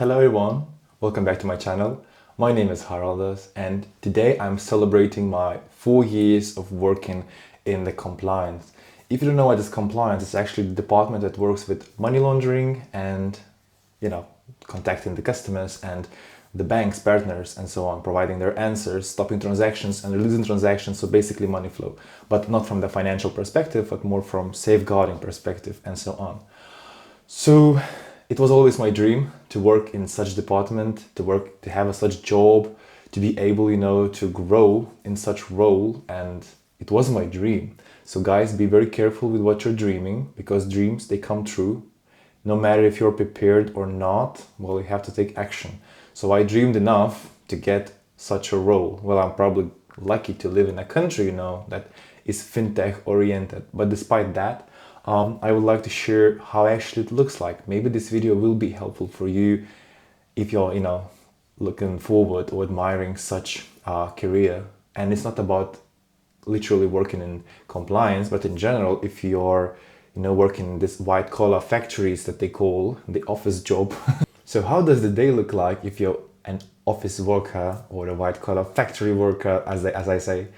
Hello everyone, welcome back to my channel. My name is Haraldas and today I'm celebrating my 4 years of working in the compliance. If you don't know what is compliance, it's actually the department that works with money laundering and, contacting the customers and the bank's partners and so on, providing their answers, stopping transactions and releasing transactions, so basically money flow, but not from the financial perspective, but more from safeguarding perspective and so on. So it was always my dream to work in such department, to have a such job, to be able, to grow in such role, and it was my dream. So guys, be very careful with what you're dreaming, because dreams, they come true. No matter if you're prepared or not, well, you have to take action. So I dreamed enough to get such a role. Well, I'm probably lucky to live in a country, that is fintech oriented. But despite that, I would like to share how actually it looks like. Maybe this video will be helpful for you if you're, looking forward or admiring such a career. And it's not about literally working in compliance, but in general, if you're, working in this white collar factories that they call the office job. So how does the day look like if you're an office worker or a white collar factory worker, as I say?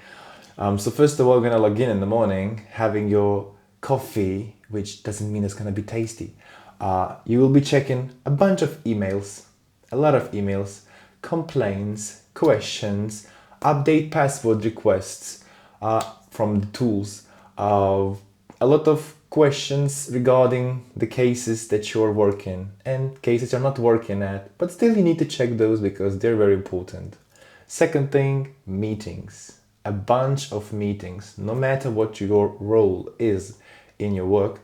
So first of all, you're gonna log in the morning, having your coffee, which doesn't mean it's gonna be tasty. You will be checking a bunch of emails, a lot of emails, complaints, questions, update password requests from the tools, a lot of questions regarding the cases that you're working and cases you're not working at, but still you need to check those because they're very important. Second thing, meetings. A bunch of meetings. No matter what your role is in your work,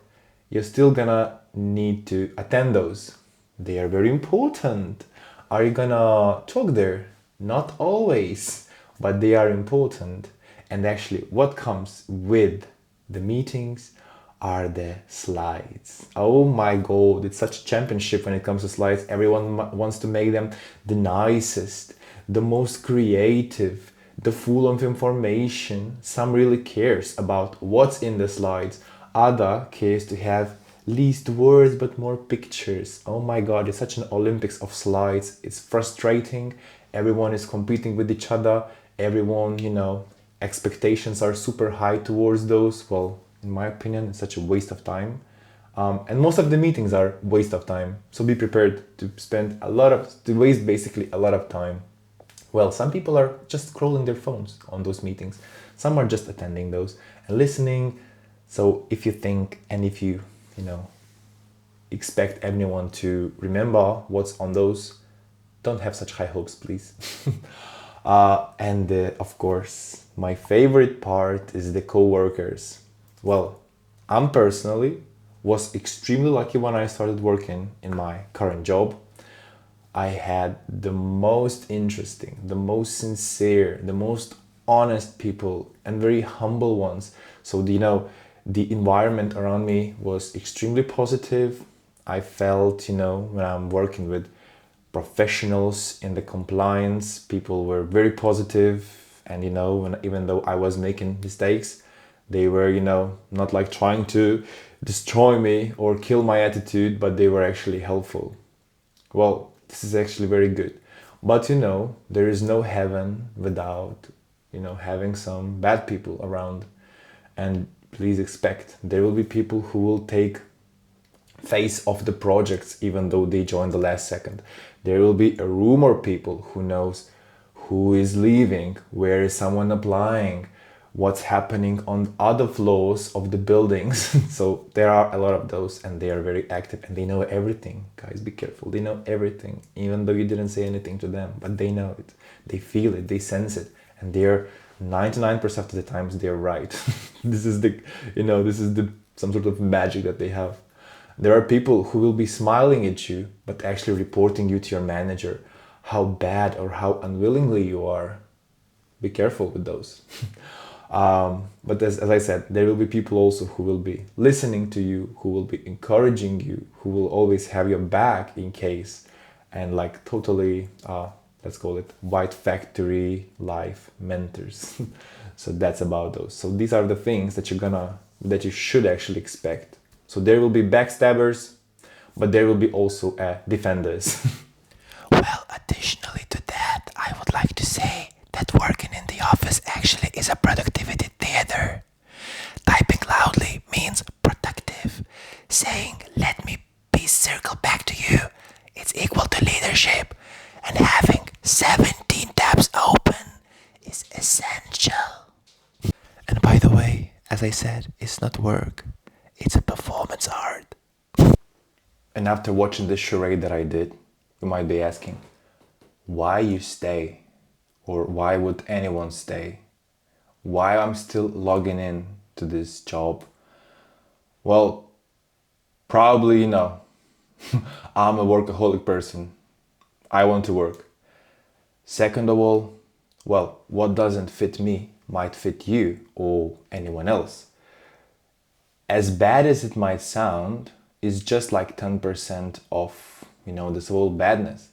you're still gonna need to attend those. They are very important. Are you gonna talk there? Not always, but they are important. And actually, what comes with the meetings are the slides. Oh my god, it's such a championship when it comes to slides. Everyone wants to make them the nicest, the most creative, the full of information. Some really cares about what's in the slides. Other cares to have least words but more pictures. Oh my god, it's such an Olympics of slides. It's frustrating. Everyone is competing with each other. Everyone, expectations are super high towards those. Well, in my opinion, it's such a waste of time. And most of the meetings are waste of time. So be prepared to waste basically a lot of time. Well, some people are just scrolling their phones on those meetings. Some are just attending those and listening. So if you think and if you, expect everyone to remember what's on those, don't have such high hopes, please. And of course, my favorite part is the co-workers. Well, I'm personally was extremely lucky when I started working in my current job. I had the most interesting, the most sincere, the most honest people and very humble ones. So, the environment around me was extremely positive. I felt, when I'm working with professionals in the compliance, people were very positive. And, even though I was making mistakes, they were, not like trying to destroy me or kill my attitude, but they were actually helpful. Well, this is actually very good. But there is no heaven without, having some bad people around. And please expect there will be people who will take face of the projects even though they joined the last second. There will be a rumor people who knows who is leaving, where is someone applying, what's happening on other floors of the buildings. So there are a lot of those and they are very active and they know everything. Guys, be careful. They know everything, even though you didn't say anything to them, but they know it. They feel it, they sense it, and they're 99% of the times they're right. This is some sort of magic that they have. There are people who will be smiling at you, but actually reporting you to your manager how bad or how unwillingly you are. Be careful with those. But as I said, there will be people also who will be listening to you, who will be encouraging you, who will always have your back in case, and like totally, let's call it white factory life mentors. So that's about those. So these are the things that you should actually expect. So there will be backstabbers, but there will be also defenders. that working in the office actually is a productivity theater. Typing loudly means productive. Saying, let me please circle back to you, it's equal to leadership. And having 17 tabs open is essential. And by the way, as I said, it's not work, it's a performance art. And after watching this charade that I did, you might be asking, why you stay? Or why would anyone stay? Why I'm still logging in to this job? Well, probably you know, I'm a workaholic person. I want to work. Second of all, well, what doesn't fit me might fit you or anyone else. As bad as it might sound, it's just like 10% of, this whole badness.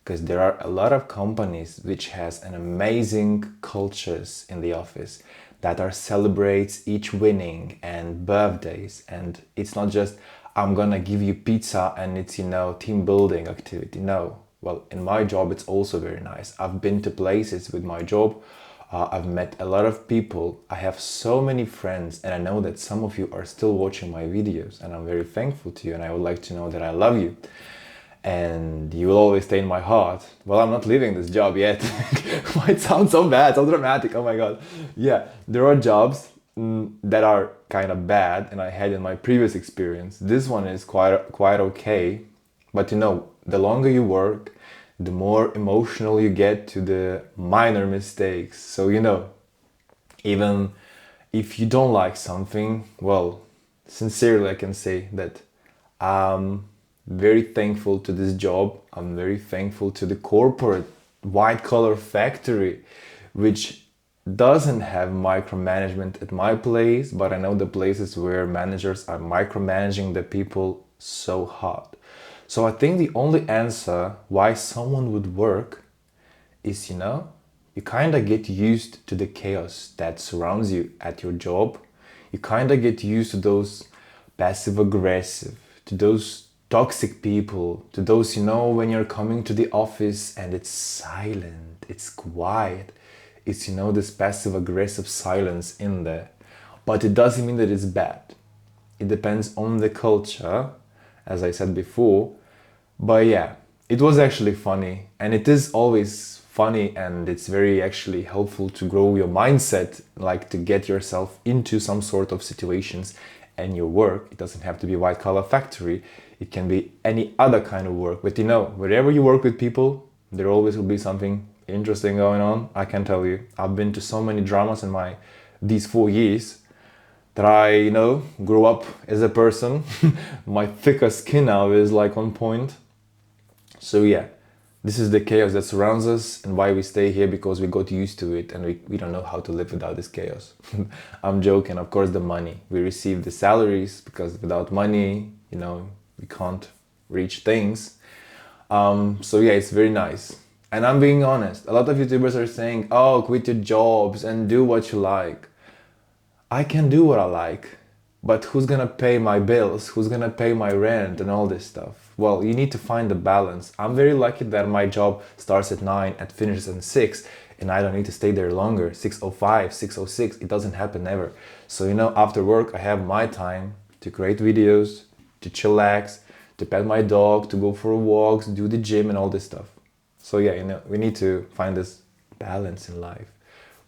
Because there are a lot of companies which has an amazing cultures in the office that are celebrates each winning and birthdays, and it's not just I'm gonna give you pizza and it's team building activity. No, well, in my job it's also very nice. I've been to places with my job. I've met a lot of people. I have so many friends, and I know that some of you are still watching my videos, and I'm very thankful to you, and I would like to know that I love you and you will always stay in my heart. Well, I'm not leaving this job yet. Might sound so bad, so dramatic. Oh my god. Yeah, there are jobs that are kind of bad, and I had in my previous experience. This one is quite okay, but the longer you work, the more emotional you get to the minor mistakes. So even if you don't like something, well, sincerely I can say that I'm very thankful to this job. I'm very thankful to the corporate white collar factory, which doesn't have micromanagement at my place, but I know the places where managers are micromanaging the people so hard. So I think the only answer why someone would work is, you kind of get used to the chaos that surrounds you at your job. You kind of get used to those passive aggressive, to those toxic people, to those, when you're coming to the office and it's silent, it's quiet. It's, this passive aggressive silence in there. But it doesn't mean that it's bad. It depends on the culture, as I said before. But yeah, it was actually funny, and it is always funny, and it's very actually helpful to grow your mindset, like to get yourself into some sort of situations and your work. It doesn't have to be white collar factory. It can be any other kind of work. But wherever you work with people, there always will be something interesting going on. I can tell you, I've been to so many dramas in these 4 years that I, grew up as a person. My thicker skin now is like on point. So yeah, this is the chaos that surrounds us, and why we stay here, because we got used to it, and we don't know how to live without this chaos. I'm joking, of course, the money. We receive the salaries, because without money, we can't reach things. So yeah, it's very nice. And I'm being honest, a lot of YouTubers are saying, oh, quit your jobs and do what you like. I can do what I like, but who's gonna pay my bills? Who's gonna pay my rent and all this stuff? Well, you need to find the balance. I'm very lucky that my job starts at 9 and finishes at 6, and I don't need to stay there longer. 6:05, 6:06, it doesn't happen ever. So, after work, I have my time to create videos, to chillax, to pet my dog, to go for walks, do the gym and all this stuff. So yeah, we need to find this balance in life.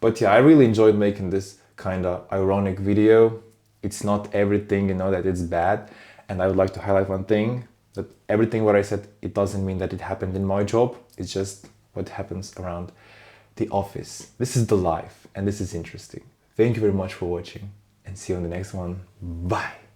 But yeah, I really enjoyed making this kind of ironic video. It's not everything, that it's bad. And I would like to highlight one thing, that everything what I said, it doesn't mean that it happened in my job. It's just what happens around the office. This is the life, and this is interesting. Thank you very much for watching, and see you on the next one. Bye.